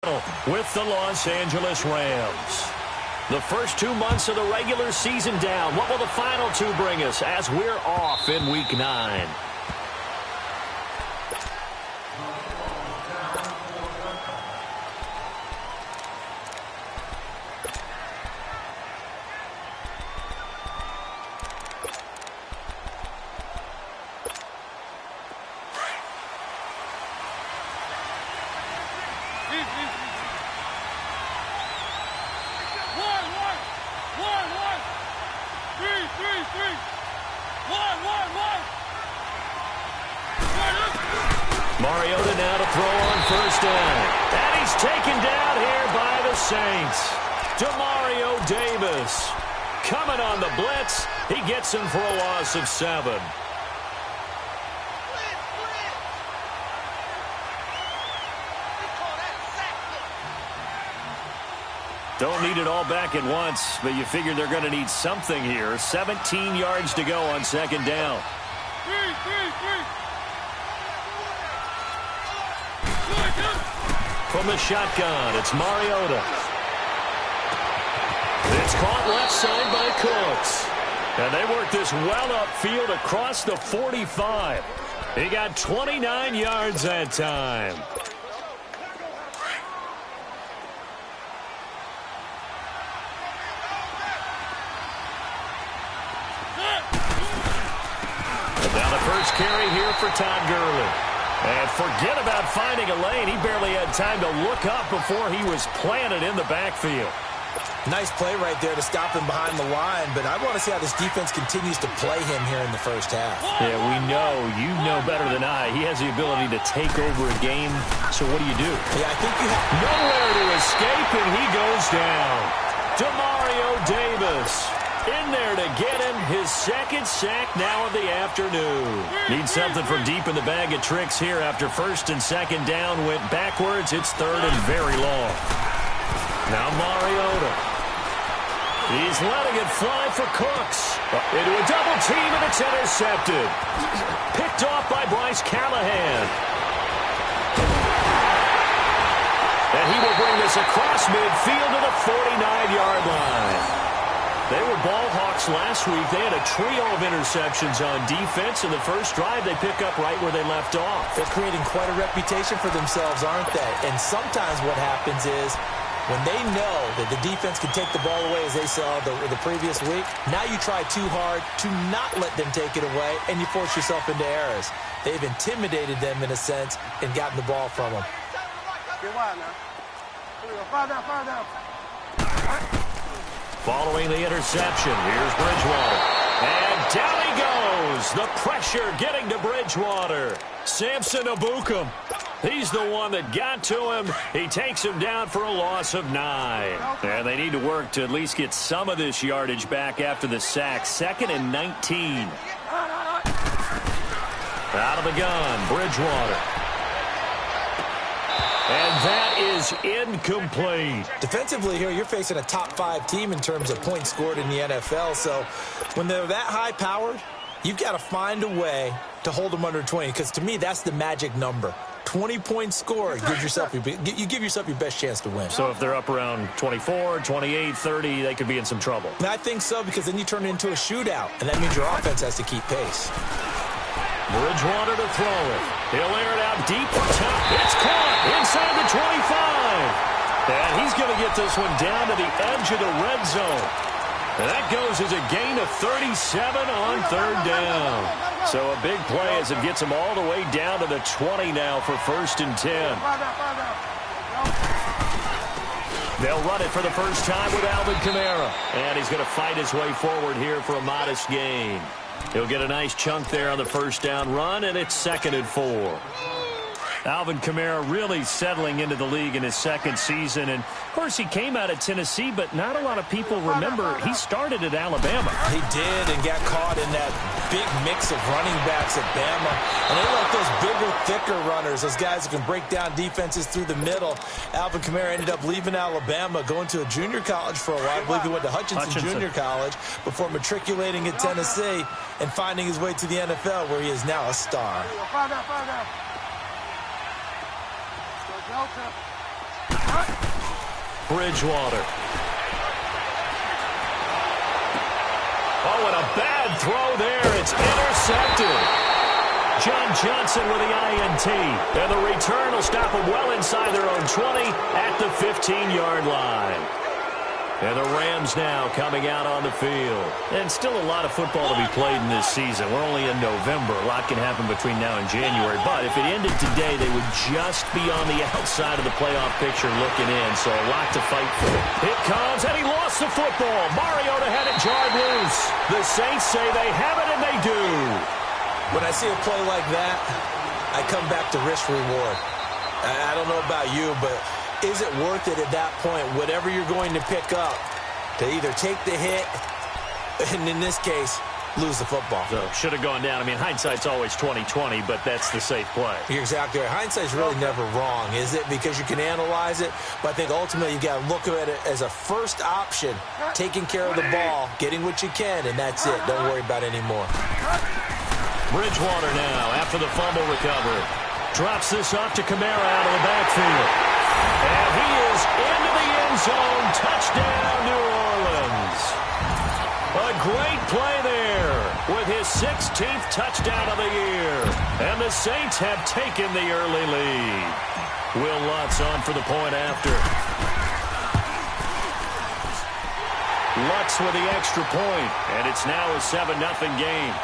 with the Los Angeles Rams. The first 2 months of the regular season down. What will the final two bring us as we're off in Week 9? Mariota now to throw on first down. And he's taken down here by the Saints. Demario Davis coming on the blitz. He gets him for a loss of 7. Don't need it all back at once, but you figure they're going to need something here. 17 yards to go on second down. From the shotgun, it's Mariota. It's caught left side by Cooks. And they work this well upfield across the 45. He got 29 yards that time. Now the first carry here for Todd Gurley. And forget about finding a lane. He barely had time to look up before he was planted in the backfield. Nice play right there to stop him behind the line, but I want to see how this defense continues to play him here in the first half. Yeah, we know. You know better than I. He has the ability to take over a game, so what do you do? Yeah, I think you have nowhere to escape, and he goes down. Demario Davis in there to get him his second sack now of the afternoon. Need something from deep in the bag of tricks here after first and second down went backwards. It's third and very long. Now Mariota. He's letting it fly for Cooks. Into a double team, and it's intercepted. Picked off by Bryce Callahan. And he will bring this across midfield to the 49-yard line. They were ball hawks last week. They had a trio of interceptions on defense. In the first drive, they pick up right where they left off. They're creating quite a reputation for themselves, aren't they? And sometimes what happens is when they know that the defense can take the ball away, as they saw the previous week, now you try too hard to not let them take it away, and you force yourself into errors. They've intimidated them in a sense and gotten the ball from them. Get wide now. Here we go. Fire down. Following the interception, here's Bridgewater. And down he goes. The pressure getting to Bridgewater. Samson Abukum. He's the one that got to him. He takes him down for a loss of 9. And they need to work to at least get some of this yardage back after the sack. 2nd and 19. Out of the gun, Bridgewater. And that is incomplete. Defensively here, you're facing a top 5 team in terms of points scored in the NFL. So when they're that high-powered, you've got to find a way to hold them under 20. Because to me, that's the magic number. 20 points scored. You give yourself your best chance to win. So if they're up around 24, 28, 30, they could be in some trouble. And I think so, because then you turn it into a shootout. And that means your offense has to keep pace. Bridgewater to throw it. He'll air it out deep for top. It's caught inside the 25. And he's going to get this one down to the edge of the red zone. And that goes as a gain of 37 on third down. So a big play as it gets him all the way down to the 20 now for 1st and 10. They'll run it for the first time with Alvin Kamara. And he's going to fight his way forward here for a modest gain. He'll get a nice chunk there on the first down run, and it's 2nd and 4. Alvin Kamara really settling into the league in his second season. And, of course, he came out of Tennessee, but not a lot of people remember he started at Alabama. He did, and got caught in that big mix of running backs at Bama. And they like those bigger, thicker runners, those guys who can break down defenses through the middle. Alvin Kamara ended up leaving Alabama, going to a junior college for a while. I believe he went to Hutchinson Junior College before matriculating at Tennessee and finding his way to the NFL, where he is now a star. Bridgewater. Oh, and a bad throw there. It's intercepted. John Johnson with the INT. And the return will stop them well inside their own 20 at the 15-yard line. And the Rams now coming out on the field. And still a lot of football to be played in this season. We're only in November. A lot can happen between now and January. But if it ended today, they would just be on the outside of the playoff picture looking in. So a lot to fight for. It comes, and he lost the football. Mariota had it jarred loose. The Saints say they have it, and they do. When I see a play like that, I come back to risk-reward. I don't know about you, but is it worth it at that point, whatever you're going to pick up, to either take the hit and, in this case, lose the football? So, should have gone down. I mean, hindsight's always 20/20, but that's the safe play. You're exactly right. Hindsight's really never wrong, is it? Because you can analyze it, but I think ultimately you got to look at it as a first option, taking care of the ball, getting what you can, and that's it. Don't worry about it anymore. Bridgewater now, after the fumble recovery, drops this off to Kamara out of the backfield. And he is into the end zone. Touchdown, New Orleans. A great play there with his 16th touchdown of the year. And the Saints have taken the early lead. Will Lutz on for the point after. Lutz with the extra point, and it's now a 7-0 game.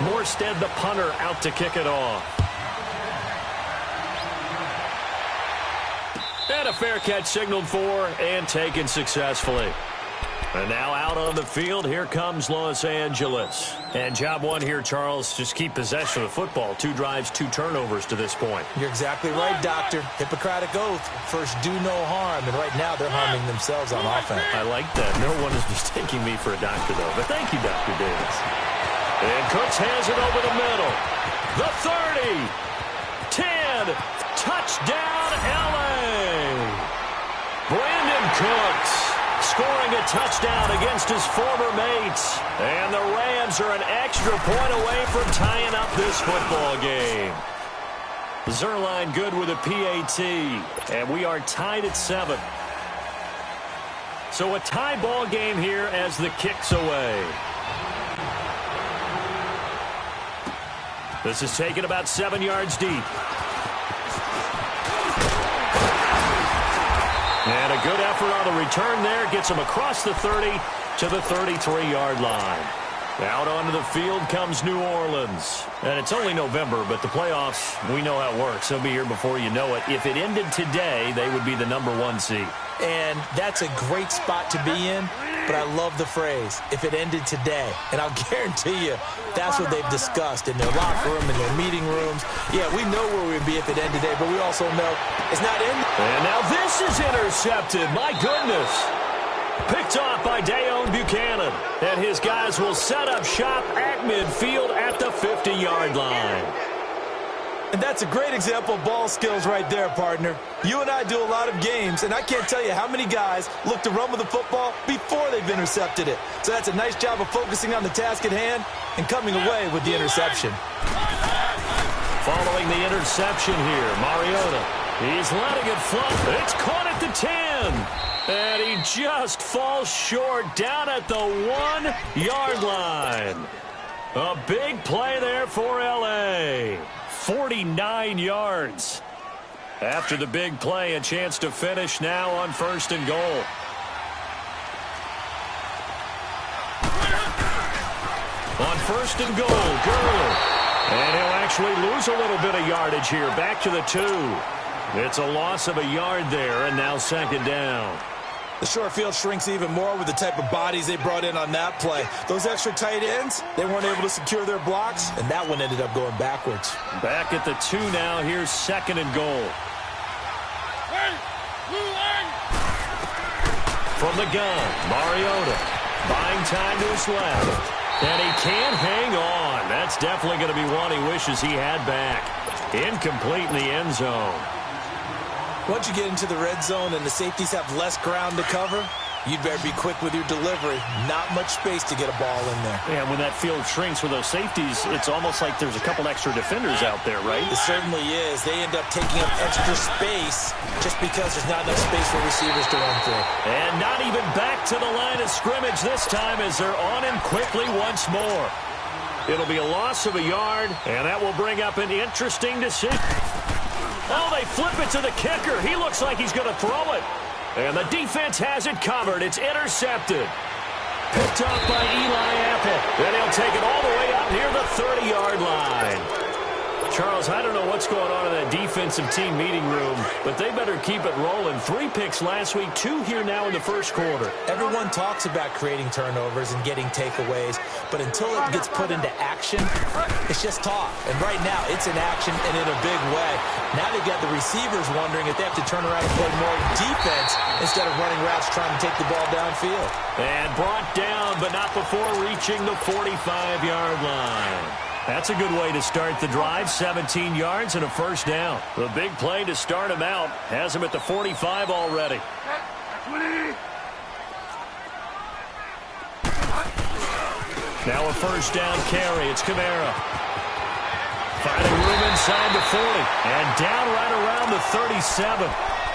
Morstead, the punter, out to kick it off. And a fair catch signaled for and taken successfully. And now out on the field, here comes Los Angeles. And job one here, Charles, just keep possession of the football. 2 drives, 2 turnovers to this point. You're exactly right, Doctor. Hippocratic oath. First, do no harm. And right now, they're harming themselves on offense. I like that. No one is mistaking me for a doctor, though. But thank you, Dr. Davis. And Cooks has it over the middle. The 30. 10. Touchdown, L.A. Brandon Cooks scoring a touchdown against his former mates. And the Rams are an extra point away from tying up this football game. Zerline good with a PAT. And we are tied at 7. So a tie ball game here as the kick's away. This is taken about 7 yards deep. And a good effort on the return there. Gets him across the 30 to the 33-yard line. Out onto the field comes New Orleans. And it's only November, but the playoffs, we know how it works. They'll be here before you know it. If it ended today, they would be the #1 seed. And that's a great spot to be in, but I love the phrase, if it ended today. And I'll guarantee you, that's what they've discussed in their locker room, in their meeting rooms. Yeah, we know where we'd be if it ended today, but we also know it's not in. And now this is intercepted. My goodness. Picked off by Dayon Buchanan. And his guys will set up shop at midfield at the 50-yard line. And that's a great example of ball skills right there, partner. You and I do a lot of games, and I can't tell you how many guys look to run with the football before they've intercepted it. So that's a nice job of focusing on the task at hand and coming away with the interception. Following the interception here, Mariota. He's letting it fly. It's caught at the 10. And he just falls short down at the 1-yard line. A big play there for L.A. 49 yards. After the big play, a chance to finish now on 1st and goal. On 1st and goal, Gurley. And he'll actually lose a little bit of yardage here. Back to the 2. It's a loss of a yard there, and now 2nd down. The short field shrinks even more with the type of bodies they brought in on that play. Those extra tight ends, they weren't able to secure their blocks, and that one ended up going backwards. Back at the 2 now. Here's 2nd and goal. From the gun, Mariota buying time to his left. And he can't hang on. That's definitely going to be one he wishes he had back. Incomplete in the end zone. Once you get into the red zone and the safeties have less ground to cover, you'd better be quick with your delivery. Not much space to get a ball in there. Yeah, when that field shrinks with those safeties, it's almost like there's a couple extra defenders out there, right? It certainly is. They end up taking up extra space just because there's not enough space for receivers to run through. And not even back to the line of scrimmage this time as they're on him quickly once more. It'll be a loss of a yard, and that will bring up an interesting decision. Oh, they flip it to the kicker. He looks like he's going to throw it. And the defense has it covered. It's intercepted. Picked up by Eli Apple. And he'll take it all the way up near the 30-yard line. Charles, I don't know what's going on in that defensive team meeting room, but they better keep it rolling. 3 picks last week, 2 here now in the first quarter. Everyone talks about creating turnovers and getting takeaways, but until it gets put into action, it's just talk. And right now, it's in action and in a big way. Now they've got the receivers wondering if they have to turn around and play more defense instead of running routes trying to take the ball downfield. And brought down, but not before reaching the 45-yard line. That's a good way to start the drive. 17 yards and a first down. The big play to start him out has him at the 45 already. Now a first down carry. It's Kamara. Finding room inside the 40. And down right around the 37.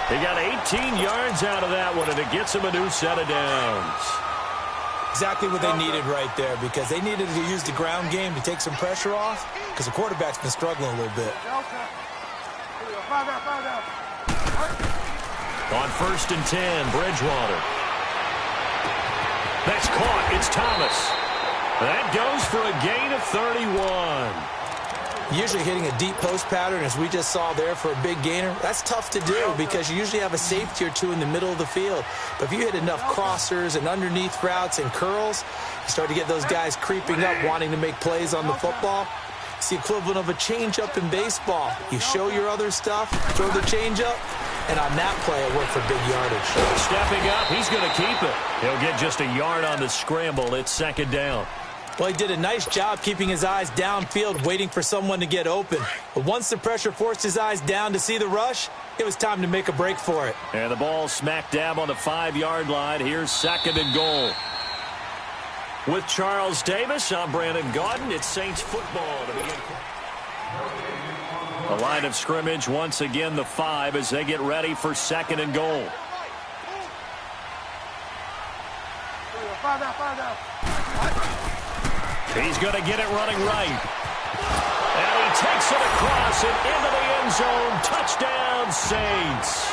He got 18 yards out of that one, and it gets him a new set of downs. Exactly what they needed right there, because they needed to use the ground game to take some pressure off, because the quarterback's been struggling a little bit. On 1st and 10, Bridgewater. That's caught. It's Thomas. That goes for a gain of 31. Usually hitting a deep post pattern, as we just saw there, for a big gainer, that's tough to do because you usually have a safety or two in the middle of the field. But if you hit enough crossers and underneath routes and curls, you start to get those guys creeping up, wanting to make plays on the football. It's the equivalent of a changeup in baseball. You show your other stuff, throw the changeup, and on that play, it worked for big yardage. Stepping up, he's going to keep it. He'll get just a yard on the scramble. It's 2nd down. Well, he did a nice job keeping his eyes downfield, waiting for someone to get open. But once the pressure forced his eyes down to see the rush, it was time to make a break for it. And the ball smack dab on the 5-yard line. Here's 2nd and goal. With Charles Davis, I'm Brandon Gaudin. It's Saints football to begin. The line of scrimmage, once again, the 5 as they get ready for 2nd and goal. He's going to get it running right. And he takes it across and into the end zone. Touchdown, Saints.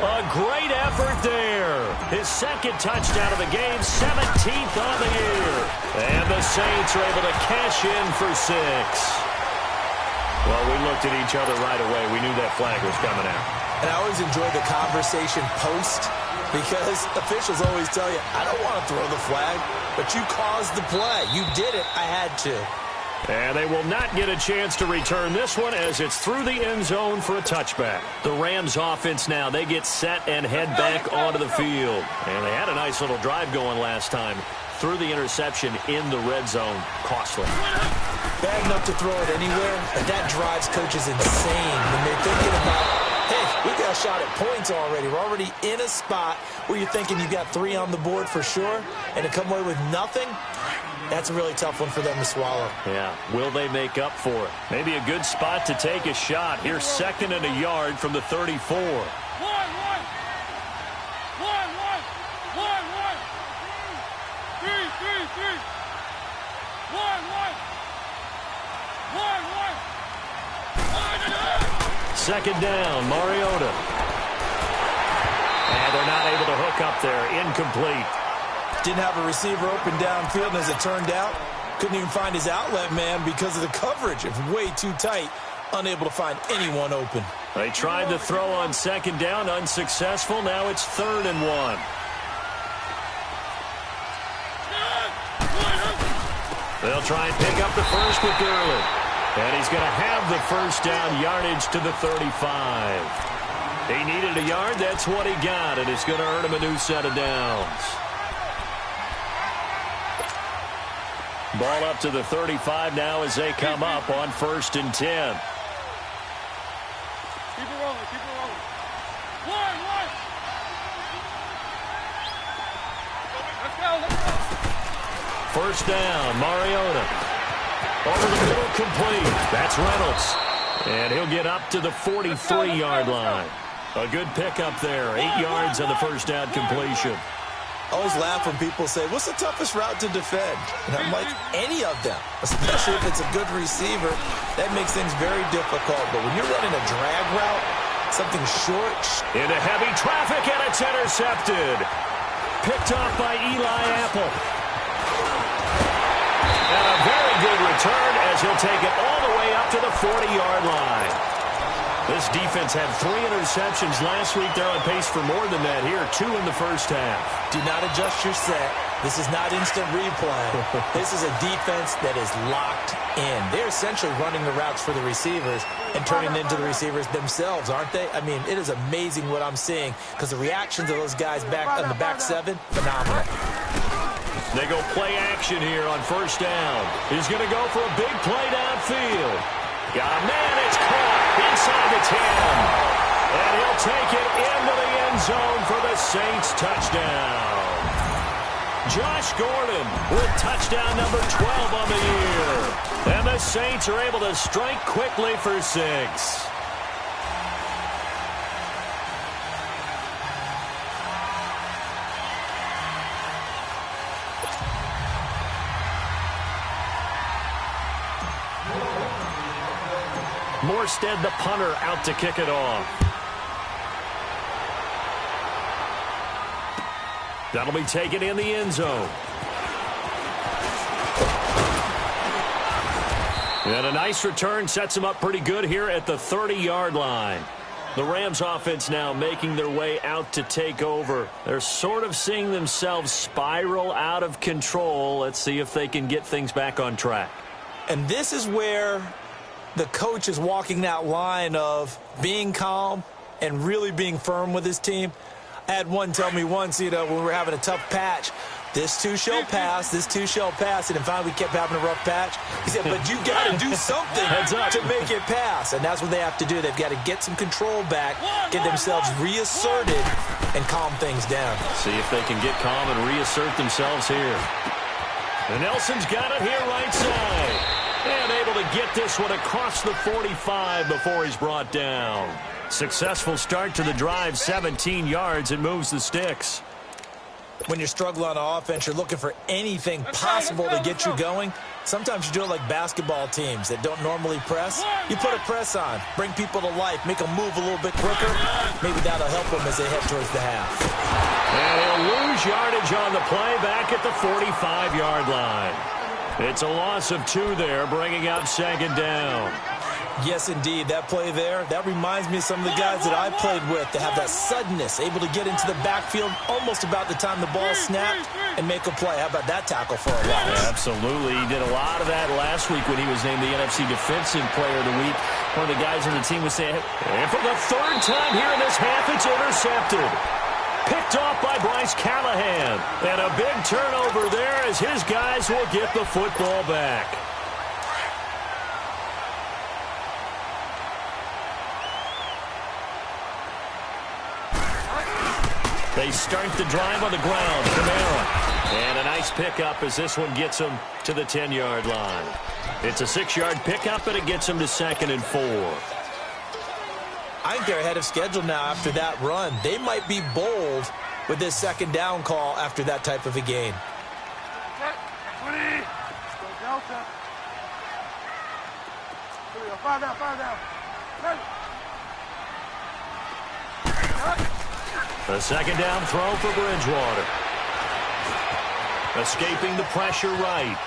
A great effort there. His 2nd touchdown of the game, 17th on the year. And the Saints are able to cash in for 6. Well, we looked at each other right away. We knew that flag was coming out. And I always enjoy the conversation post, because officials always tell you, I don't want to throw the flag, but you caused the play. You did it. I had to. And they will not get a chance to return this one as it's through the end zone for a touchback. The Rams offense now, they get set and head back onto the field. And they had a nice little drive going last time. Through the interception in the red zone. Costly. Bad enough to throw it anywhere, but that drives coaches insane when they're thinking about, hey, we got a shot at points already. We're already in a spot where you're thinking you got 3 on the board for sure, and to come away with nothing, that's a really tough one for them to swallow. Yeah, will they make up for it? Maybe a good spot to take a shot. Here's 2nd and a yard from the 34. Second down, Mariota. And they're not able to hook up there. Incomplete. Didn't have a receiver open downfield, and as it turned out, couldn't even find his outlet man because of the coverage. It was way too tight. Unable to find anyone open. They tried to throw on 2nd down, unsuccessful. Now it's 3rd and 1. They'll try and pick up the first with Gurley. And he's going to have the first down, yardage to the 35. He needed a yard. That's what he got, and it's going to earn him a new set of downs. Ball up to the 35 now as they come up on 1st and 10. Keep it rolling, keep it rolling. One. First down, Mariota. Over the middle, complete. That's Reynolds. And he'll get up to the 43-yard line. A good pickup there. 8 yards on the first down completion. I always laugh when people say, what's the toughest route to defend? And I'm like, any of them, especially if it's a good receiver. That makes things very difficult. But when you're running a drag route, something short. Into heavy traffic, and it's intercepted. Picked off by Eli Apple. And a very good return as he'll take it all the way up to the 40-yard line. This defense had 3 interceptions last week. They're on pace for more than that here. 2 in the first half. Do not adjust your set. This is not instant replay. This is a defense that is locked in. They're essentially running the routes for the receivers and turning into the receivers themselves, aren't they? I mean, it is amazing what I'm seeing because the reactions of those guys back on the back 7, phenomenal. They go play action here on first down. He's going to go for a big play downfield. Got a man, it's caught inside the 10. And he'll take it into the end zone for the Saints touchdown. Josh Gordon with touchdown number 12 on the year. And the Saints are able to strike quickly for 6. Morstead, the punter, out to kick it off. That'll be taken in the end zone. And a nice return sets him up pretty good here at the 30-yard line. The Rams offense now making their way out to take over. They're sort of seeing themselves spiral out of control. Let's see if they can get things back on track. And this is where the coach is walking that line of being calm and really being firm with his team. I had one tell me once, when we were having a tough patch, this too shall pass, this too shall pass, and then finally we kept having a rough patch. He said, but you got to do something to make it pass, and that's what they have to do. They've got to get some control back, get themselves reasserted, and calm things down. See if they can get calm and reassert themselves here. And Nelson's got it here right side. And able to get this one across the 45 before he's brought down. Successful start to the drive, 17 yards. It moves the sticks. When you're struggling on offense, you're looking for anything possible to get you going. Sometimes you do it like basketball teams that don't normally press. You put a press on, bring people to life, make them move a little bit quicker. Maybe that'll help them as they head towards the half. And he'll lose yardage on the play back at the 45-yard line. It's a loss of 2 there, bringing up second down. Yes, indeed. That play there, that reminds me of some of the guys that I played with that have that suddenness, able to get into the backfield almost about the time the ball snapped and make a play. How about that tackle for a loss? Yeah, absolutely. He did a lot of that last week when he was named the NFC Defensive Player of the Week. One of the guys on the team was saying, and for the 3rd time here in this half, it's intercepted. Picked off by Bryce Callahan. And a big turnover there as his guys will get the football back. They start the drive on the ground. Kamara. And a nice pickup as this one gets him to the 10-yard line. It's a 6-yard pickup, and it gets him to 2nd and 4. I think they're ahead of schedule now after that run. They might be bold with this second down call after that type of a gain. A second down throw for Bridgewater. Escaping the pressure right.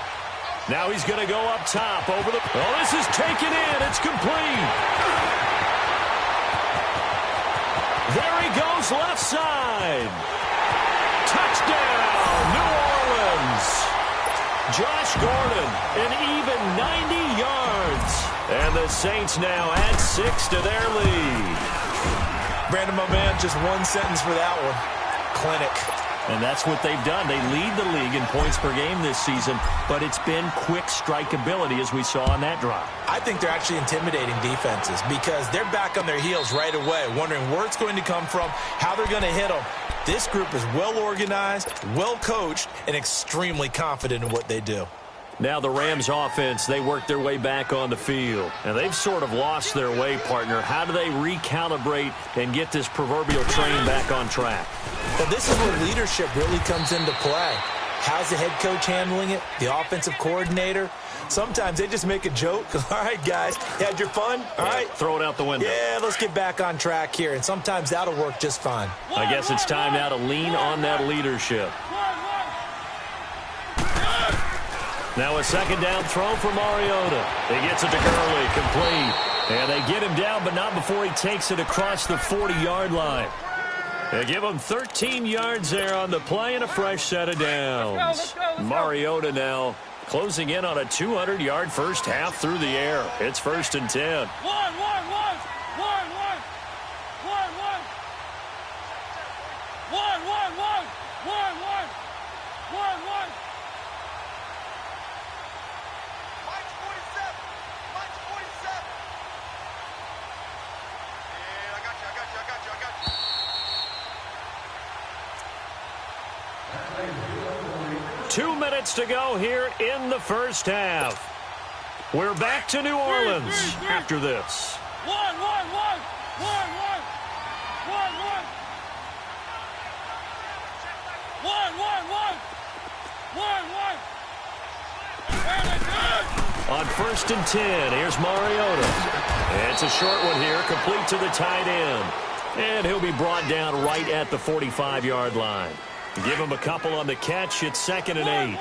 Now he's going to go up top over the... Oh, this is taken in. It's complete. There he goes left side. Touchdown, New Orleans. Josh Gordon, an even 90 yards. And the Saints now add 6 to their lead. Brandon, my man, just one sentence for that one. Clinic. And that's what they've done. They lead the league in points per game this season, but it's been quick strikeability as we saw on that drive. I think they're actually intimidating defenses because they're back on their heels right away, wondering where it's going to come from, how they're going to hit them. This group is well organized, well coached, and extremely confident in what they do. Now the Rams offense, they work their way back on the field. And they've sort of lost their way, partner. How do they recalibrate and get this proverbial train back on track? Well, this is where leadership really comes into play. How's the head coach handling it? The offensive coordinator? Sometimes they just make a joke. All right, guys, you had your fun? All right. Throw it out the window. Yeah, let's get back on track here. And sometimes that'll work just fine. I guess it's time now to lean on that leadership. Now a second down throw for Mariota. He gets it to Gurley, complete. And they get him down, but not before he takes it across the 40-yard line. They give him 13 yards there on the play and a fresh set of downs. Let's go. Mariota now closing in on a 200-yard first half through the air. It's 1st and 10. One. Mike's 47. Mike's 47. Yeah, I got you. 2 minutes to go here in the first half. We're back to New Orleans after this. One. On 1st and 10, here's Mariota. And it's a short one here, complete to the tight end. And he'll be brought down right at the 45-yard line. Give him a couple on the catch. It's 2nd and 8.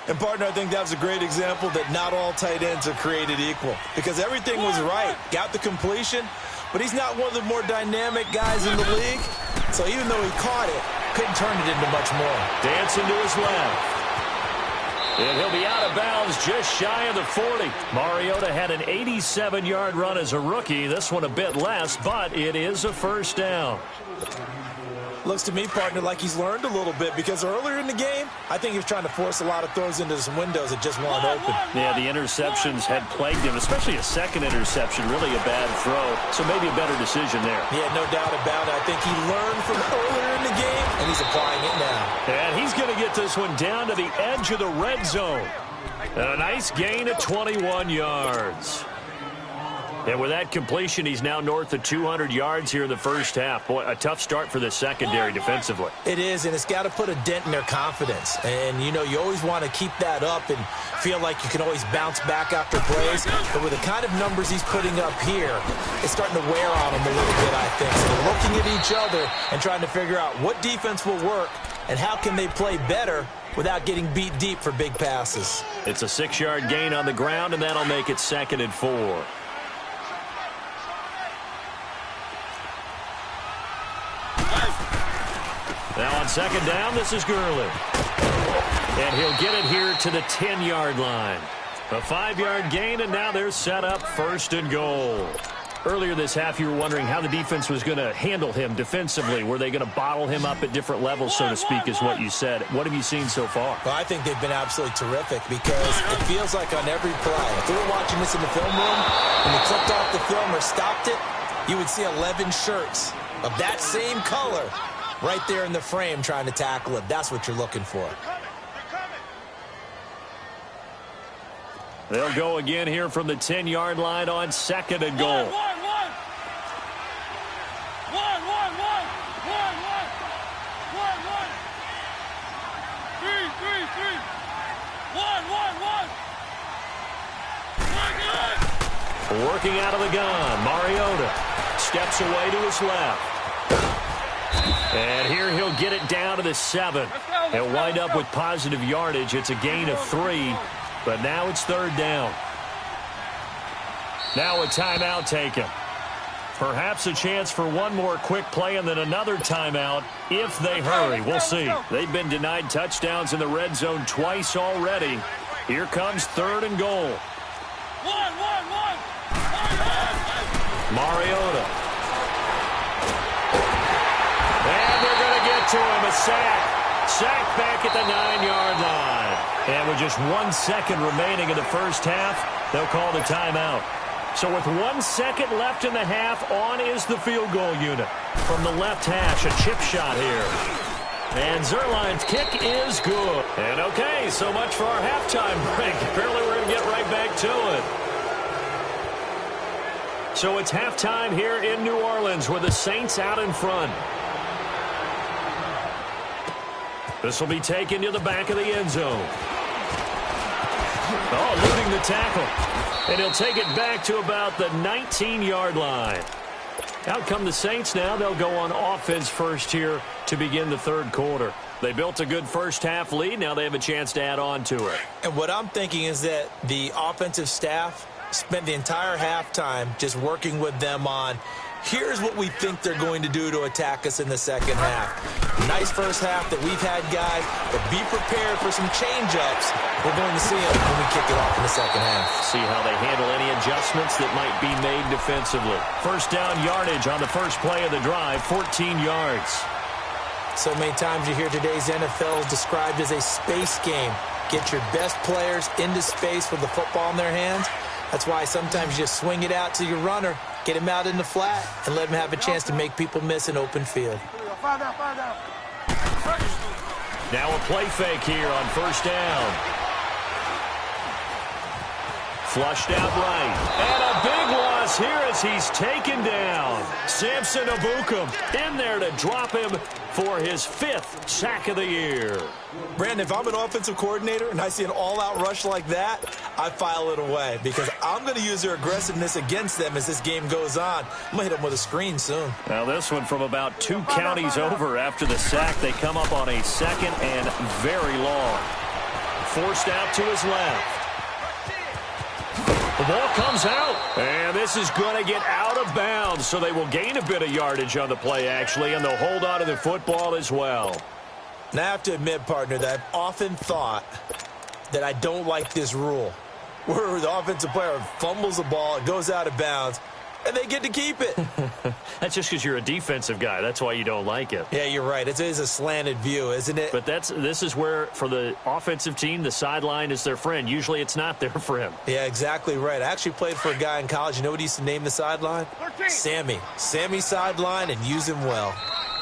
And, partner, I think that was a great example that not all tight ends are created equal because everything was right. Got the completion, but he's not one of the more dynamic guys in the league. So even though he caught it, couldn't turn it into much more. Dancing to his left. And he'll be out of bounds just shy of the 40. Mariota had an 87-yard run as a rookie. This one a bit less, but it is a first down. Looks to me, partner, like he's learned a little bit because earlier in the game, I think he was trying to force a lot of throws into some windows that just weren't open. Yeah, the interceptions had plagued him, especially a second interception, really a bad throw. So maybe a better decision there. Yeah, no doubt about it. I think he learned from earlier in the game, and he's applying it now. And he's going to get this one down to the edge of the red zone. And a nice gain of 21 yards. And with that completion, he's now north of 200 yards here in the first half. Boy, a tough start for the secondary defensively. It is, and it's got to put a dent in their confidence. And, you know, you always want to keep that up and feel like you can always bounce back after plays. But with the kind of numbers he's putting up here, it's starting to wear on him a little bit, I think. So they're looking at each other and trying to figure out what defense will work and how can they play better without getting beat deep for big passes. It's a 6-yard gain on the ground, and that'll make it 2nd and 4. Now on 2nd down, this is Gurley. And he'll get it here to the 10-yard line. A 5-yard gain, and now they're set up 1st and goal. Earlier this half, you were wondering how the defense was going to handle him defensively. Were they going to bottle him up at different levels, so to speak, is what you said. What have you seen so far? Well, I think they've been absolutely terrific because it feels like on every play, if we were watching this in the film room, when they clicked off the film or stopped it, you would see 11 shirts of that same color right there in the frame trying to tackle it. That's what you're looking for. They'll go again here from the 10-yard line on 2nd and goal. Working out of the gun, Mariota steps away to his left. And here he'll get it down to the 7. He'll wind up with positive yardage. It's a gain of 3, but now it's 3rd down. Now a timeout taken. Perhaps a chance for one more quick play and then another timeout if they hurry. We'll see. They've been denied touchdowns in the red zone twice already. Here comes 3rd and goal. Mariota. And they're going to get to him, a sack. Sacked back at the 9-yard line. And with just 1 second remaining in the first half, they'll call the timeout. So with 1 second left in the half, on is the field goal unit. From the left hash, a chip shot here. And Zerline's kick is good. And okay, so much for our halftime break. Apparently we're going to get right back to it. So it's halftime here in New Orleans with the Saints out in front. This will be taken to the back of the end zone. Oh, eluding the tackle. And he'll take it back to about the 19-yard line. Out come the Saints now. They'll go on offense first here to begin the third quarter. They built a good first half lead. Now they have a chance to add on to it. And what I'm thinking is that the offensive staff spent the entire halftime just working with them on, here's what we think they're going to do to attack us in the second half. Nice first half that we've had, guys, but be prepared for some change-ups. We're going to see them when we kick it off in the second half. See how they handle any adjustments that might be made defensively. First down yardage on the first play of the drive, 14 yards. So many times you hear today's NFL described as a space game. Get your best players into space with the football in their hands. That's why sometimes you just swing it out to your runner, get him out in the flat, and let him have a chance to make people miss an open field. Now a play fake here on first down. Flushed out right. And a big loss here as he's taken down. Samson Ebukam in there to drop him for his 5th sack of the year. Brandon, if I'm an offensive coordinator and I see an all-out rush like that, I file it away because I'm going to use their aggressiveness against them as this game goes on. I'm going to hit them with a screen soon. Now this one from about 2 counties over after the sack. They come up on a second and very long. Forced out to his left. The ball comes out, and this is going to get out of bounds, so they will gain a bit of yardage on the play, actually, and they'll hold on to the football as well. Now, I have to admit, partner, that I've often thought that I don't like this rule, where the offensive player fumbles the ball, it goes out of bounds, and they get to keep it. That's just because you're a defensive guy. That's why you don't like it. Yeah, you're right. It is a slanted view, isn't it? But this is where, for the offensive team, the sideline is their friend. Usually it's not their friend. Yeah, exactly right. I actually played for a guy in college. You know what he used to name the sideline? 13. Sammy. Sammy sideline, and use him well.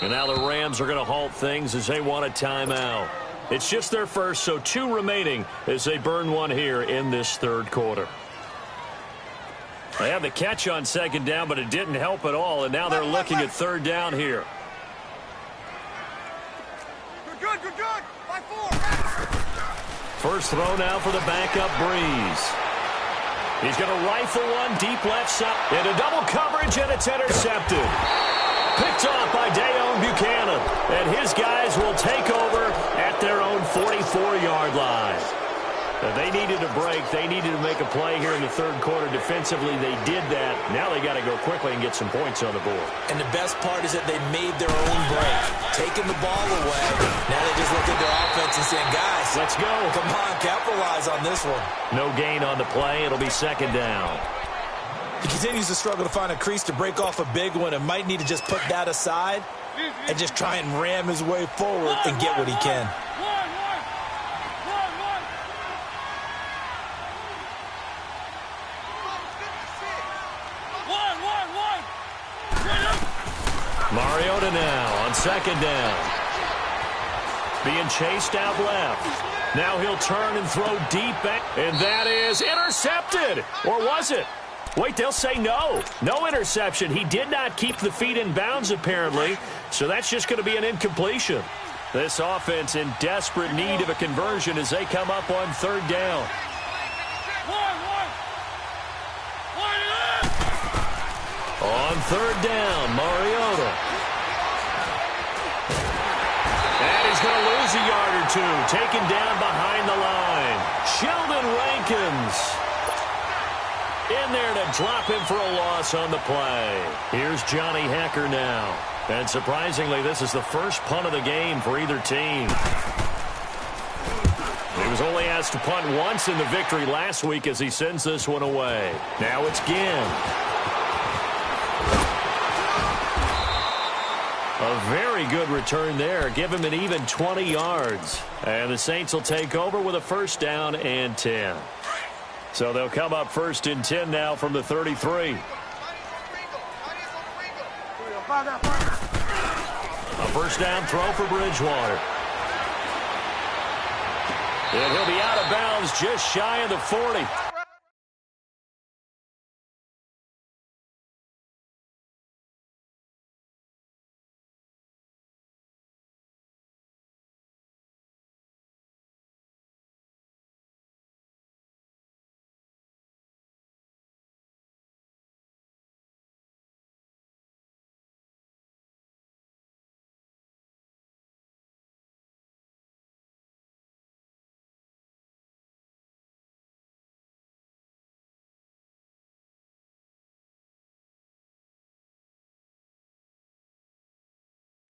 And now the Rams are going to halt things as they want a timeout. It's just their first, so 2 remaining as they burn one here in this third quarter. They had the catch on second down, but it didn't help at all, and now they're looking at third down here. Good. By 4. First throw now for the backup Breeze. He's going to rifle one deep left side. Into double coverage, and it's intercepted. Picked off by Dayon Buchanan, and his guys will take over at their own 44-yard line. They needed a break. They needed to make a play here in the third quarter. Defensively, they did that. Now they got to go quickly and get some points on the board. And the best part is that they made their own break, taking the ball away. Now they just look at their offense and saying, guys, let's go. Come on, capitalize on this one. No gain on the play. It'll be second down. He continues to struggle to find a crease to break off a big one and might need to just put that aside and just try and ram his way forward and get what he can. Mariota now on second down. Being chased out left. Now he'll turn and throw deep back. And that is intercepted. Or was it? Wait, they'll say no. No interception. He did not keep the feet in bounds, apparently. So that's just going to be an incompletion. This offense in desperate need of a conversion as they come up on third down. On third down, Mariota. And he's going to lose a yard or 2. Taken down behind the line. Sheldon Rankins in there to drop him for a loss on the play. Here's Johnny Hecker now. And surprisingly, this is the first punt of the game for either team. He was only asked to punt once in the victory last week as he sends this one away. Now it's Ginn. A very good return there. Give him an even 20 yards. And the Saints will take over with a first down and 10. So they'll come up first and 10 now from the 33. A first down throw for Bridgewater. And he'll be out of bounds just shy of the 40.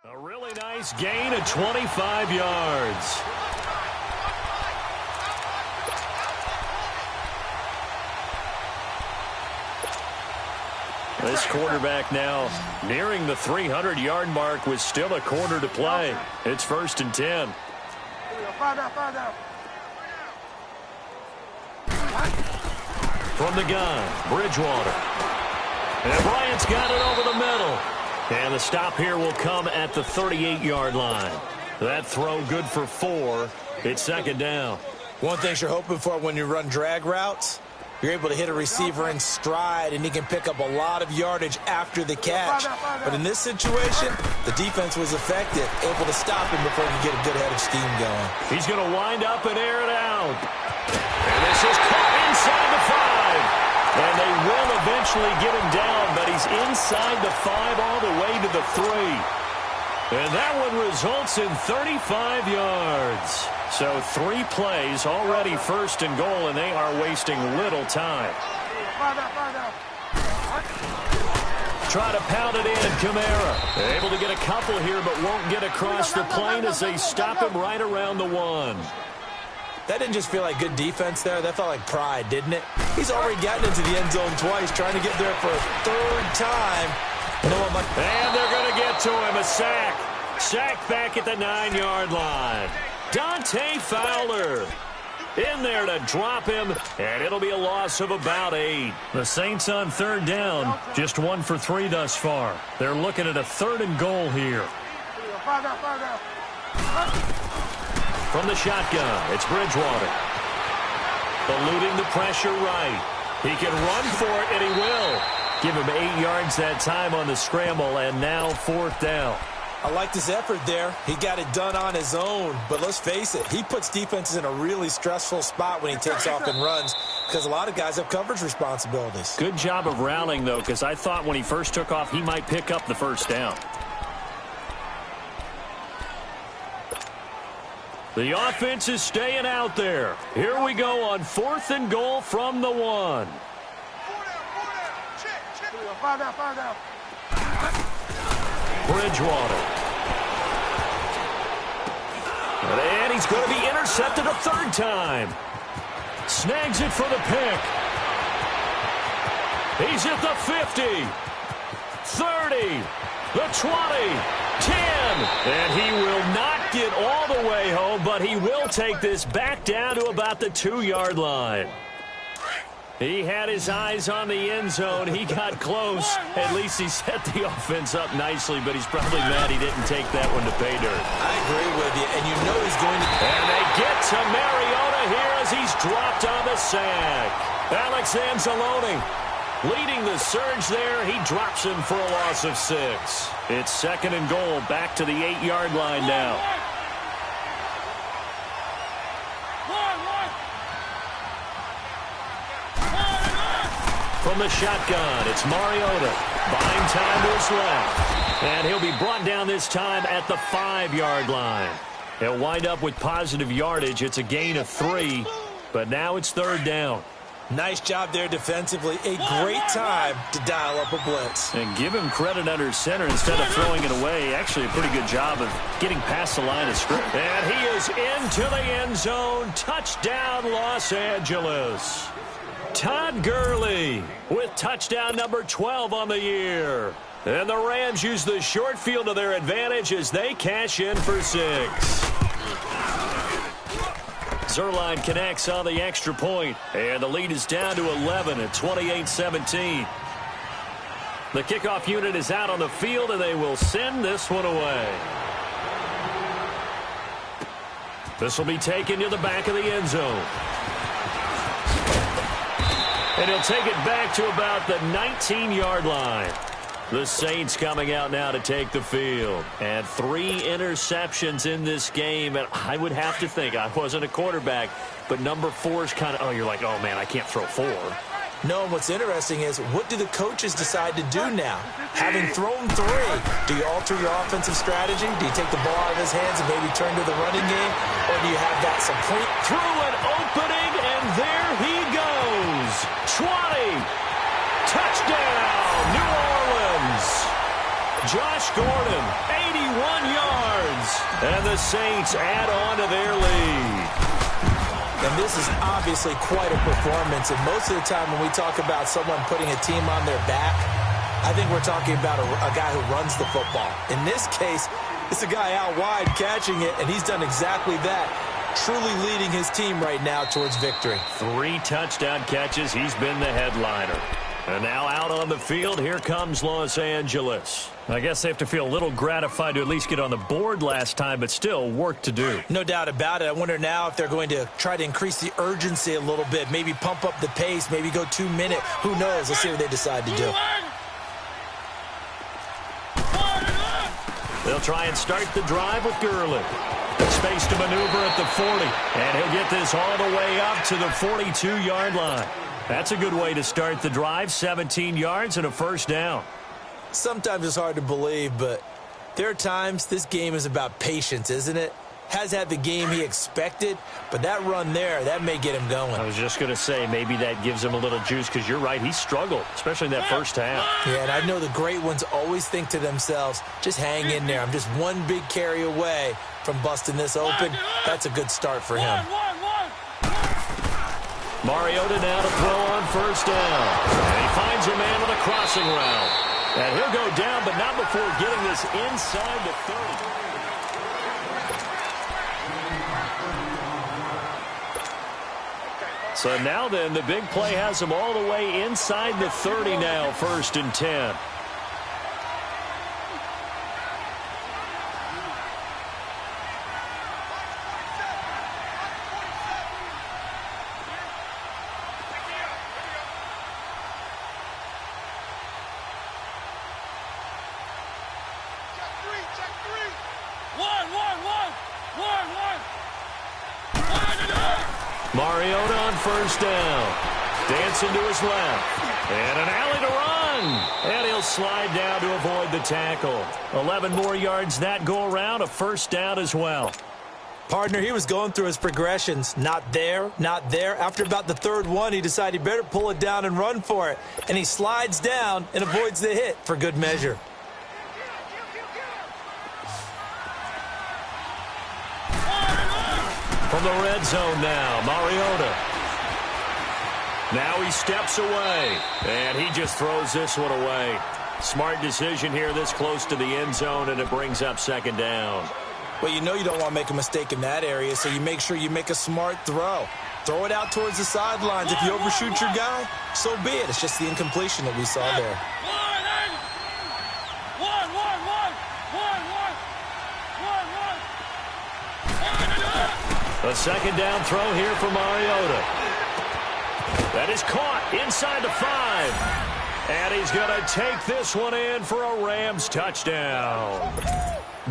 A really nice gain of 25 yards. This quarterback now nearing the 300-yard mark with still a quarter to play. It's first and 10. From the gun, Bridgewater. And Bryant's got it over the middle. And the stop here will come at the 38-yard line. That throw good for 4. It's second down. One thing you're hoping for when you run drag routes, you're able to hit a receiver in stride, and he can pick up a lot of yardage after the catch. But in this situation, the defense was effective, able to stop him before he could get a good head of steam going. He's going to wind up and air it out. And this is caught inside the 5. And they will eventually get him down, but he's inside the 5 all the way to the 3. And that one results in 35 yards. So 3 plays, already first and goal, and they are wasting little time. Try to pound it in, Kamara. Able to get a couple here, but won't get across the plane as they stop him right around the 1. That didn't just feel like good defense there. That felt like pride, didn't it? He's already gotten into the end zone twice, trying to get there for a 3rd time. And they're going to get to him. A sack. Sack back at the 9-yard line. Dante Fowler in there to drop him, and it'll be a loss of about 8. The Saints on 3rd down, just 1 for 3 thus far. They're looking at a 3rd and goal here. From the shotgun, it's Bridgewater. Eluding the pressure right. He can run for it, and he will. Give him 8 yards that time on the scramble, and now 4th down. I liked his effort there. He got it done on his own. But let's face it, he puts defenses in a really stressful spot when he takes off and runs because a lot of guys have coverage responsibilities. Good job of rallying, though, because I thought when he first took off, he might pick up the first down. The offense is staying out there. Here we go on 4th and goal from the 1. Bridgewater. And he's going to be intercepted a 3rd time. Snags it for the pick. He's at the 50. 30. The 20. 10. And he will not get all the way home, but he will take this back down to about the 2-yard line. He had his eyes on the end zone. He got close. At least he set the offense up nicely, but he's probably mad he didn't take that one to pay dirt. I agree with you, and you know he's going to... And they get to Mariota here as he's dropped on the sack. Alex Anzalone leading the surge there. He drops him for a loss of 6. It's 2nd and goal, back to the 8-yard line now. From the shotgun, it's Mariota. Buying time to his left. And he'll be brought down this time at the 5-yard line. He'll wind up with positive yardage. It's a gain of 3, but now it's 3rd down. Nice job there defensively. A great time to dial up a blitz. And give him credit under center instead of throwing it away. Actually a pretty good job of getting past the line of scrimmage. And he is into the end zone. Touchdown, Los Angeles. Todd Gurley with touchdown number 12 on the year. And the Rams use the short field to their advantage as they cash in for 6. Zerline connects on the extra point, and the lead is down to 11 at 28-17. The kickoff unit is out on the field, and they will send this one away. This will be taken to the back of the end zone. And he'll take it back to about the 19-yard line. The Saints coming out now to take the field. And 3 interceptions in this game. And I would have to think, I wasn't a quarterback, but number 4 is kind of, you're like, oh, man, I can't throw 4. No, what's interesting is, what do the coaches decide to do now? Having thrown 3, do you alter your offensive strategy? Do you take the ball out of his hands and maybe turn to the running game? Or do you have that supreme through an opening, and there he goes. 20. Touchdown, New Orleans. Josh Gordon, 81 yards. And the Saints add on to their lead. And this is obviously quite a performance. And most of the time when we talk about someone putting a team on their back, I think we're talking about a guy who runs the football. In this case, it's a guy out wide catching it, and he's done exactly that, truly leading his team right now towards victory. 3 touchdown catches. He's been the headliner. And now out on the field, here comes Los Angeles. I guess they have to feel a little gratified to at least get on the board last time, but still work to do. No doubt about it. I wonder now if they're going to try to increase the urgency a little bit, maybe pump up the pace, maybe go 2-minute. Who knows? Let's see what they decide to do. They'll try and start the drive with Gurley. Space to maneuver at the 40, and he'll get this all the way up to the 42-yard line. That's a good way to start the drive, 17 yards and a first down. Sometimes it's hard to believe, but there are times this game is about patience, isn't it? Has had the game he expected, but that run there, that may get him going. I was just going to say, maybe that gives him a little juice, because you're right, he struggled, especially in that first half. Yeah, and I know the great ones always think to themselves, just hang in there. I'm just one big carry away from busting this open. That's a good start for him. Mariota now to throw on first down. And he finds a man on the crossing route. And he'll go down, but not before getting this inside the 30. So now then, the big play has him all the way inside the 30 now, 1st and 10. Mariota on first down. Dancing to his left. And an alley to run. And he'll slide down to avoid the tackle. 11 more yards that go around. A first down as well. Partner, he was going through his progressions. Not there, not there. After about the 3rd one, he decided he better pull it down and run for it. And he slides down and avoids the hit for good measure. From the red zone now, Mariota. Now he steps away, and he just throws this one away. Smart decision here this close to the end zone, and it brings up 2nd down. Well, you know you don't want to make a mistake in that area, so you make sure you make a smart throw. Throw it out towards the sidelines. If you overshoot your guy, so be it. It's just the incompletion that we saw there. A 2nd down throw here for Mariota. That is caught inside the 5. And he's going to take this one in for a Rams touchdown.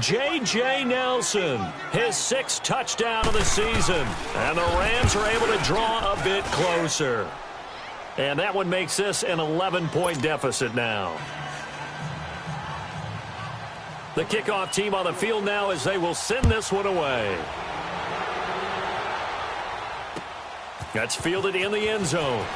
J.J. Nelson, his 6th touchdown of the season. And the Rams are able to draw a bit closer. And that one makes this an 11-point deficit now. The kickoff team on the field now as they will send this one away. That's fielded in the end zone.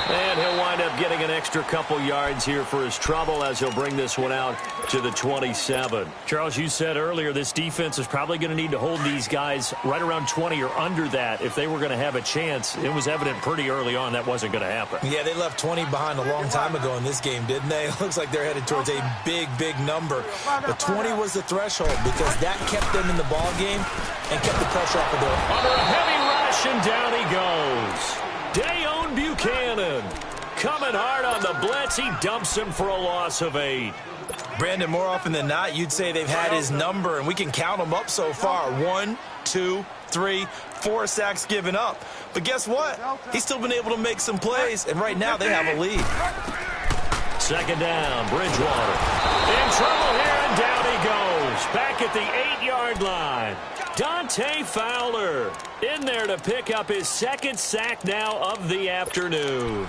And And he'll wind up getting an extra couple yards here for his trouble as he'll bring this one out to the 27. Charles, you said earlier this defense is probably going to need to hold these guys right around 20 or under that if they were going to have a chance. It was evident pretty early on that wasn't going to happen. Yeah, they left 20 behind a long time ago in this game, didn't they? It looks like they're headed towards a big, big number. But 20 was the threshold because that kept them in the ball game and kept the pressure off of their... Under a heavy rush, and down he goes. Dayon Buchanan coming hard on the blitz. He dumps him for a loss of 8. Brandon, more often than not, you'd say they've had his number, and we can count them up so far. 1, 2, 3, 4 sacks given up. But guess what? He's still been able to make some plays, and right now they have a lead. Second down, Bridgewater. In trouble here, and down he goes. Back at the 8-yard line. Dante Fowler in there to pick up his second sack now of the afternoon.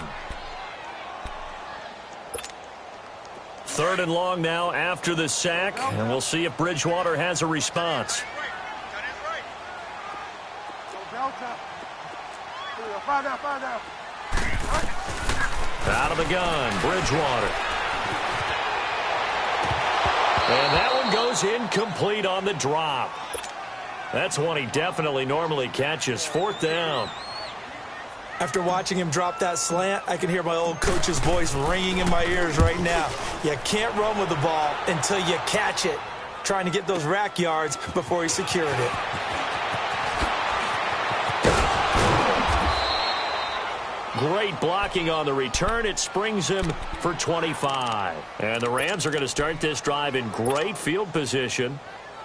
Third and long now after the sack, and we'll see if Bridgewater has a response. Out of the gun, Bridgewater. And that one goes incomplete on the drop. That's one he definitely normally catches. Fourth down. After watching him drop that slant, I can hear my old coach's voice ringing in my ears right now. You can't run with the ball until you catch it. Trying to get those rack yards before he secured it. Great blocking on the return. It springs him for 25. And the Rams are going to start this drive in great field position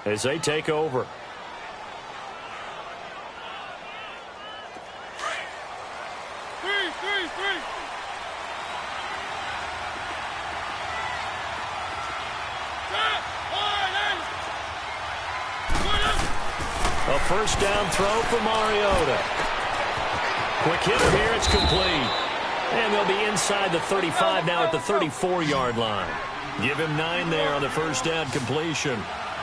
as they take over. A first down throw for Mariota. Quick hitter here, it's complete. And they'll be inside the 35 now at the 34-yard line. Give him 9 there on the first down completion.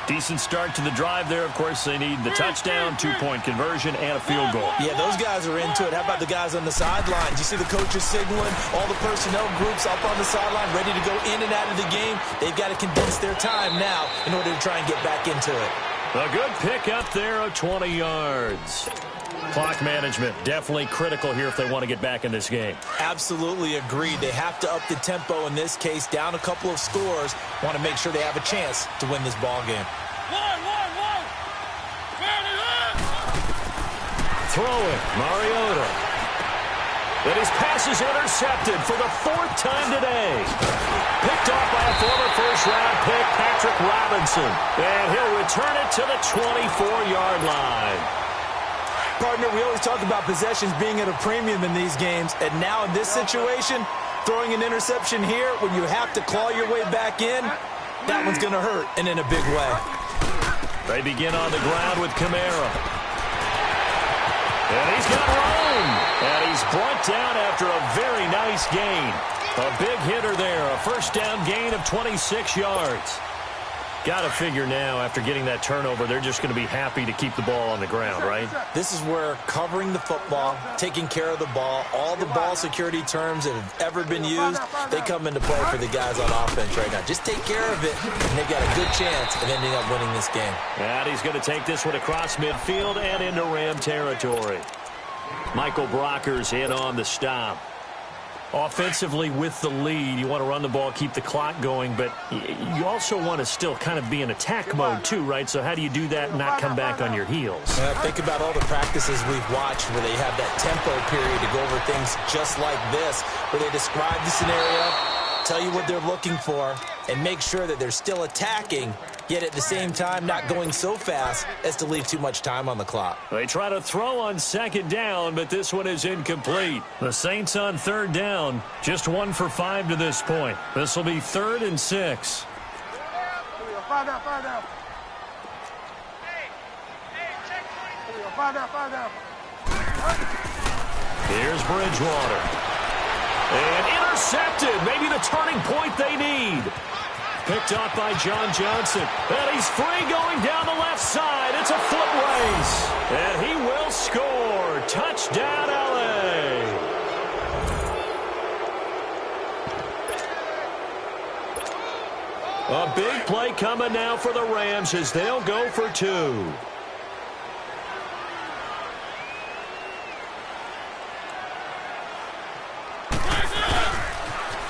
Decent start to the drive there. Of course, they need the touchdown, 2-point conversion, and a field goal. Yeah, those guys are into it. How about the guys on the sidelines? You see the coaches signaling, all the personnel groups up on the sideline ready to go in and out of the game. They've got to condense their time now in order to try and get back into it. A good pick up there of 20 yards. Clock management definitely critical here if they want to get back in this game. Absolutely agreed. They have to up the tempo in this case, down a couple of scores. Want to make sure they have a chance to win this ball game. Throw it, Mariota. And his pass is intercepted for the 4th time today. Picked off by a former first-round pick, Patrick Robinson. And he'll return it to the 24-yard line. Partner, we always talk about possessions being at a premium in these games. And now in this situation, throwing an interception here when you have to claw your way back in, that one's going to hurt, and in a big way. They begin on the ground with Kamara. And he's got room. And he's brought down after a very nice gain. A big hitter there. A first down gain of 26 yards. Got to figure now, after getting that turnover, they're just going to be happy to keep the ball on the ground, right? This is where covering the football, taking care of the ball, all the ball security terms that have ever been used, they come into play for the guys on offense right now. Just take care of it, and they've got a good chance of ending up winning this game. And he's going to take this one across midfield and into Ram territory. Michael Brocker's in on the stop. Offensively with the lead, you want to run the ball, keep the clock going, but you also want to still kind of be in attack mode too, right? So how do you do that and not come back on your heels? Think about all the practices we've watched where they have that tempo period to go over things just like this, where they describe the scenario, tell you what they're looking for, and make sure that they're still attacking, yet at the same time not going so fast as to leave too much time on the clock. They try to throw on second down, but this one is incomplete. The Saints on third down, just 1 for 5 to this point. This will be 3rd and 6. Five down. Here's Bridgewater. And intercepted. Maybe the turning point they need. Picked up by John Johnson. And he's free going down the left side. It's a foot race. And he will score. Touchdown, L.A. a big play coming now for the Rams as they'll go for 2.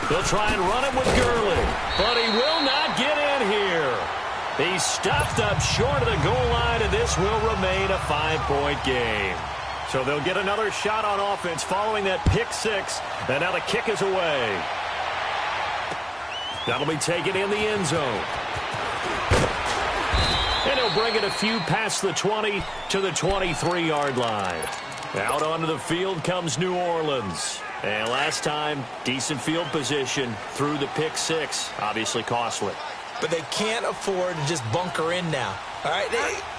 They'll try and run it with Gurley, but he will not get in here. He's stopped up short of the goal line, and this will remain a 5-point game. So they'll get another shot on offense following that pick 6, and now the kick is away. That'll be taken in the end zone. And he'll bring it a few past the 20 to the 23-yard line. Out onto the field comes New Orleans. And last time, decent field position through the pick 6. Obviously costly. But they can't afford to just bunker in now. All right,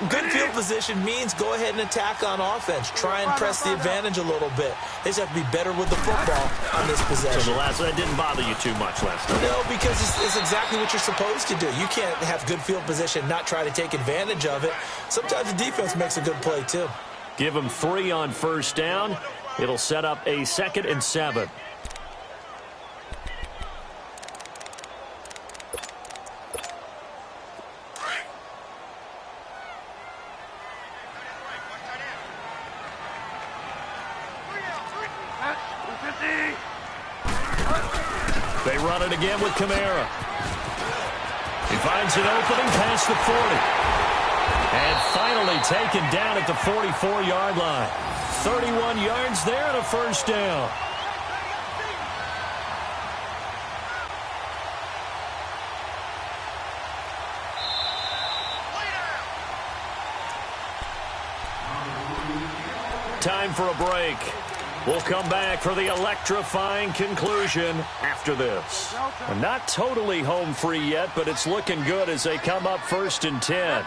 good field position means go ahead and attack on offense. Try and press the advantage a little bit. They just have to be better with the football on this possession. So that didn't bother you too much last time? No, because it's exactly what you're supposed to do. You can't have good field position and not try to take advantage of it. Sometimes the defense makes a good play, too. Give them 3 on first down. It'll set up a 2nd and 7. They run it again with Kamara. He finds an opening past the 40. And finally taken down at the 44-yard line. 31 yards there and a first down. Time for a break. We'll come back for the electrifying conclusion after this. Not totally home free yet, but it's looking good as they come up 1st and 10.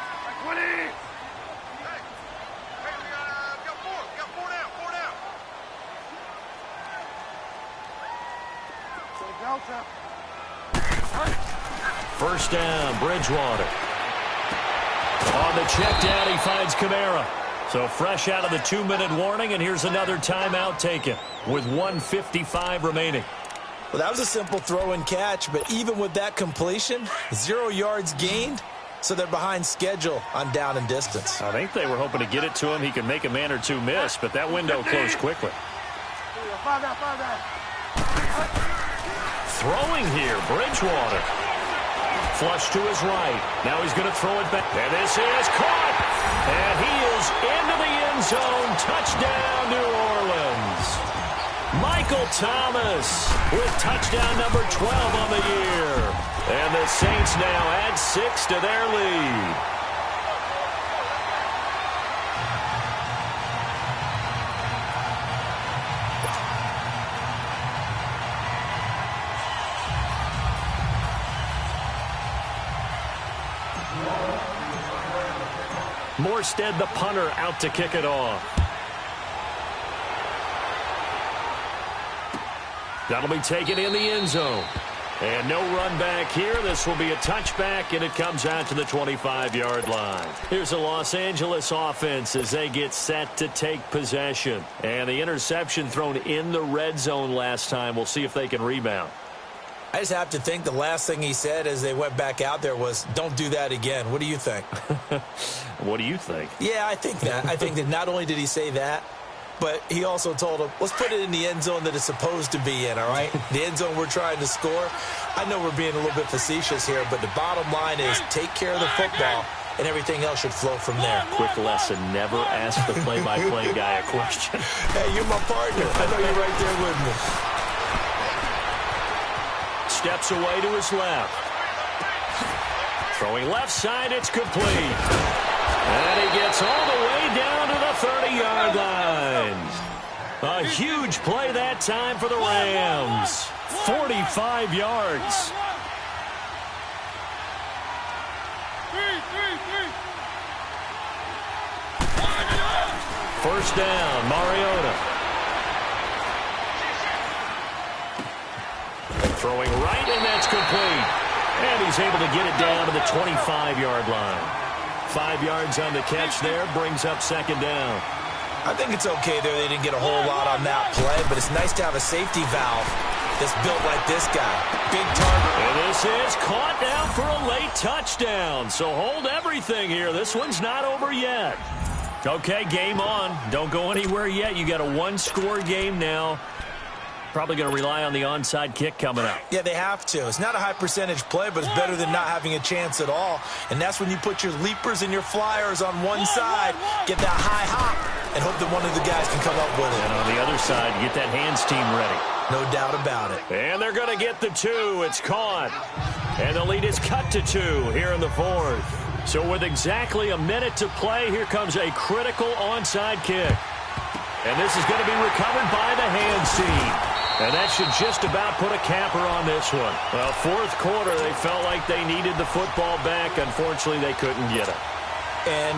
First down, Bridgewater. On the check down, he finds Kamara. So fresh out of the 2-minute warning, and here's another timeout taken with 1:55 remaining. Well, that was a simple throw and catch, but even with that completion, 0 yards gained, so they're behind schedule on down and distance. I think they were hoping to get it to him. He could make a man or two miss, but that window closed quickly. Throwing here, Bridgewater. Flush to his right. Now he's going to throw it back. And this is caught. And he is into the end zone. Touchdown, New Orleans. Michael Thomas with touchdown number 12 on the year. And the Saints now add 6 to their lead. Morstead, the punter, out to kick it off. That'll be taken in the end zone. And no run back here. This will be a touchback, and it comes out to the 25-yard line. Here's a Los Angeles offense as they get set to take possession. And the interception thrown in the red zone last time. We'll see if they can rebound. I just have to think the last thing he said as they went back out there was, don't do that again. What do you think? What do you think? Yeah, I think that. I think that not only did he say that, but he also told him, let's put it in the end zone that it's supposed to be in, all right? The end zone we're trying to score. I know we're being a little bit facetious here, but the bottom line is take care of the football, and everything else should flow from there. Quick lesson, never ask the play-by-play guy a question. Hey, you're my partner. I know you're right there with me. Steps away to his left. Throwing left side, it's complete. And he gets all the way down to the 30-yard line. A huge play that time for the Rams. 45 yards. First down, Mariota. Throwing right, and that's complete. And he's able to get it down to the 25-yard line. 5 yards on the catch there, brings up second down. I think it's okay there. They didn't get a whole lot on that play, but it's nice to have a safety valve that's built like this guy. Big target. And this is caught now for a late touchdown. So hold everything here. This one's not over yet. Okay, game on. Don't go anywhere yet. You got a one-score game now. Probably going to rely on the onside kick coming up. Yeah, they have to. It's not a high percentage play, but it's better than not having a chance at all. And that's when you put your leapers and your flyers on one side, get that high hop, and hope that one of the guys can come up with it. And on the other side, get that hands team ready. No doubt about it. And they're going to get the 2. It's caught. And the lead is cut to 2 here in the 4th. So with exactly a minute to play, here comes a critical onside kick. And this is going to be recovered by the hands team. And that should just about put a capper on this one. Well, 4th quarter, they felt like they needed the football back. Unfortunately, they couldn't get it. And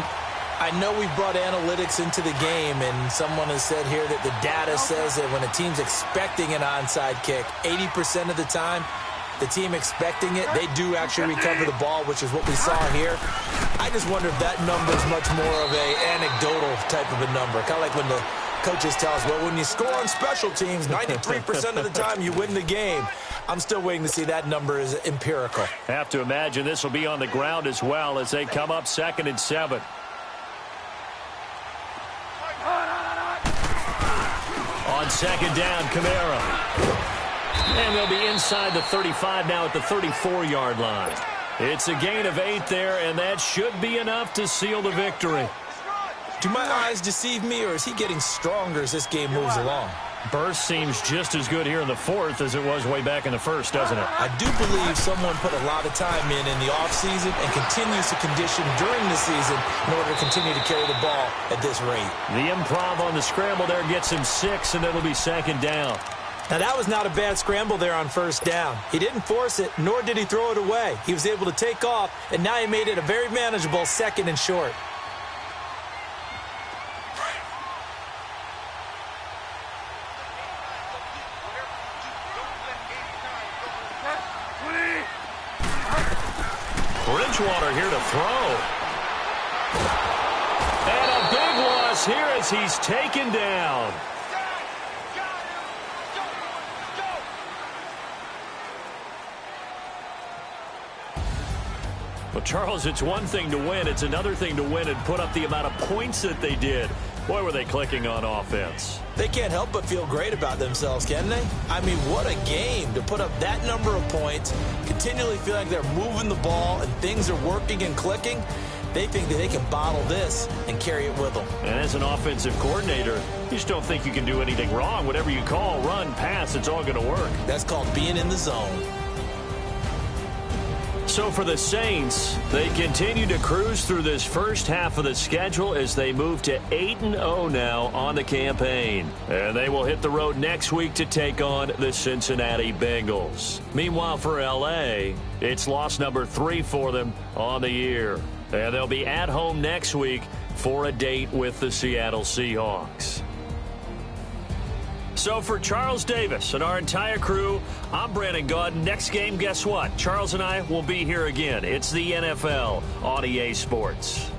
I know we brought analytics into the game, and someone has said here that the data says that when a team's expecting an onside kick, 80% of the time, the team expecting it, they do actually recover the ball, which is what we saw here. I just wonder if that number is much more of a anecdotal type of a number. Kind of like when the coaches tell us, well, when you score on special teams, 93% of the time you win the game. I'm still waiting to see that number is empirical. Have to imagine this will be on the ground as well as they come up 2nd and 7. On 2nd down, Kamara. And they'll be inside the 35 now at the 34-yard line. It's a gain of 8 there, and that should be enough to seal the victory. Do my eyes deceive me, or is he getting stronger as this game moves along? Burst seems just as good here in the 4th as it was way back in the 1st, doesn't it? I do believe someone put a lot of time in the offseason and continues to condition during the season in order to continue to carry the ball at this rate. The improv on the scramble there gets him 6, and it'll be 2nd down. Now, that was not a bad scramble there on 1st down. He didn't force it, nor did he throw it away. He was able to take off, and now he made it a very manageable 2nd and short. Bridgewater here to throw. And a big loss here as he's taken down. Well, Charles, it's one thing to win. It's another thing to win and put up the amount of points that they did. Boy, were they clicking on offense. They can't help but feel great about themselves, can they? I mean, what a game to put up that number of points, continually feel like they're moving the ball and things are working and clicking. They think that they can bottle this and carry it with them. And as an offensive coordinator, you just don't think you can do anything wrong. Whatever you call, run, pass, it's all going to work. That's called being in the zone. So for the Saints, they continue to cruise through this first half of the schedule as they move to 8-0 now on the campaign. And they will hit the road next week to take on the Cincinnati Bengals. Meanwhile, for L.A., it's loss number 3 for them on the year. And they'll be at home next week for a date with the Seattle Seahawks. So for Charles Davis and our entire crew, I'm Brandon Gaudin. Next game, guess what? Charles and I will be here again. It's the NFL on EA Sports.